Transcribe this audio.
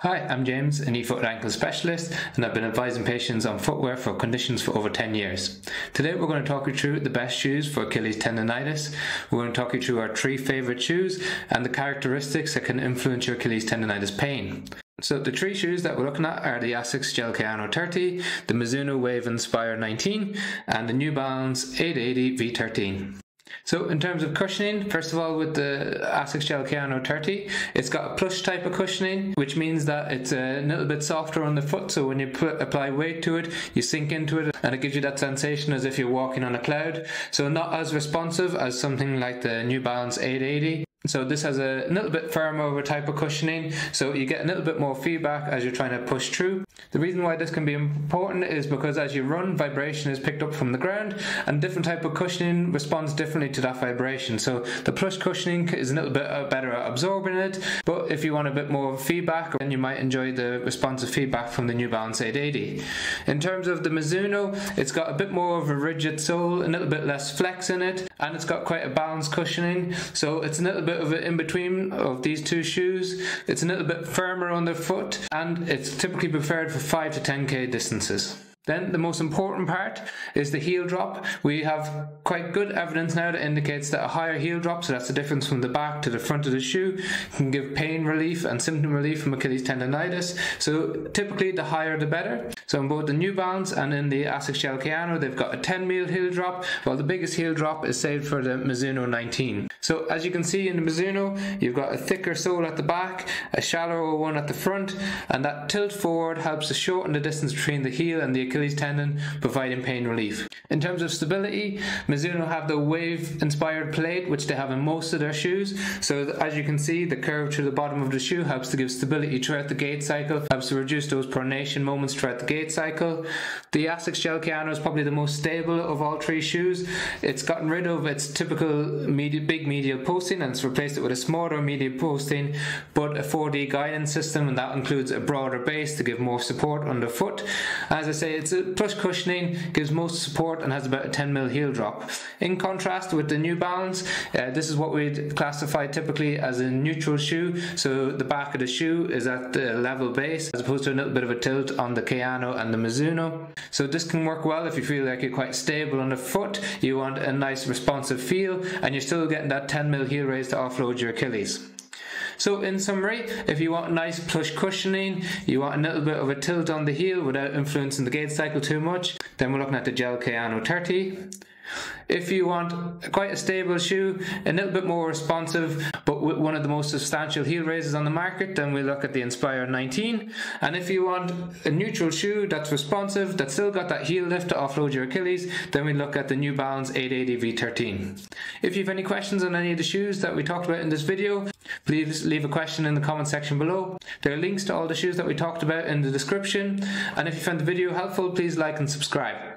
Hi, I'm James, a knee, foot and ankle specialist, and I've been advising patients on footwear for conditions for over 10 years. Today we're going to talk you through the best shoes for Achilles tendonitis. We're going to talk you through our 3 favourite shoes and the characteristics that can influence your Achilles tendonitis pain. So the 3 shoes that we're looking at are the Asics Gel-Kayano 30, the Mizuno Wave Inspire 19 and the New Balance 880 V13. So in terms of cushioning, first of all with the Asics Gel-Kayano 30, it's got a plush type of cushioning, which means that it's a little bit softer on the foot, so when you apply weight to it, you sink into it and it gives you that sensation as if you're walking on a cloud. So not as responsive as something like the New Balance 880. So this has a little bit firmer type of cushioning, so you get a little bit more feedback as you're trying to push through. The reason why this can be important is because as you run, vibration is picked up from the ground, and different type of cushioning responds differently to that vibration. So the plush cushioning is a little bit better at absorbing it, but if you want a bit more feedback, then you might enjoy the responsive feedback from the New Balance 880. In terms of the Mizuno, it's got a bit more of a rigid sole, a little bit less flex in it, and it's got quite a balanced cushioning, so it's a little bit of an in-between of these 2 shoes. It's a little bit firmer on the foot, and it's typically preferred for 5 to 10k distances. Then the most important part is the heel drop. We have quite good evidence now that indicates that a higher heel drop, so that's the difference from the back to the front of the shoe, can give pain relief and symptom relief from Achilles tendonitis. So typically the higher the better. So in both the New Balance and in the Asics Gel-Kayano, they've got a 10mm heel drop, while the biggest heel drop is saved for the Mizuno 19. So as you can see in the Mizuno, you've got a thicker sole at the back, a shallower one at the front, and that tilt forward helps to shorten the distance between the heel and the Achilles tendon, providing pain relief. In terms of stability, Mizuno have the wave inspired plate, which they have in most of their shoes. So as you can see, the curve to the bottom of the shoe helps to give stability throughout the gait cycle, helps to reduce those pronation moments throughout the gait cycle. The Asics Gel-Kayano is probably the most stable of all 3 shoes. It's gotten rid of its typical big medial posting and it's replaced it with a smaller medial posting, but a 4D guidance system, and that includes a broader base to give more support underfoot. As I say, it's a plush cushioning, gives most support and has about a 10mm heel drop. In contrast with the New Balance, this is what we'd classify typically as a neutral shoe, so the back of the shoe is at the level base as opposed to a little bit of a tilt on the Kayano and the Mizuno. So this can work well if you feel like you're quite stable on the foot, you want a nice responsive feel, and you're still getting that 10mm heel raise to offload your Achilles. So in summary, if you want nice plush cushioning, you want a little bit of a tilt on the heel without influencing the gait cycle too much, then we're looking at the Gel-Kayano 30. If you want quite a stable shoe, a little bit more responsive, but with one of the most substantial heel raises on the market, then we look at the Inspire 19. And if you want a neutral shoe that's responsive, that's still got that heel lift to offload your Achilles, then we look at the New Balance 880 V13. If you have any questions on any of the shoes that we talked about in this video, please leave a question in the comment section below. There are links to all the shoes that we talked about in the description. And if you found the video helpful, please like and subscribe.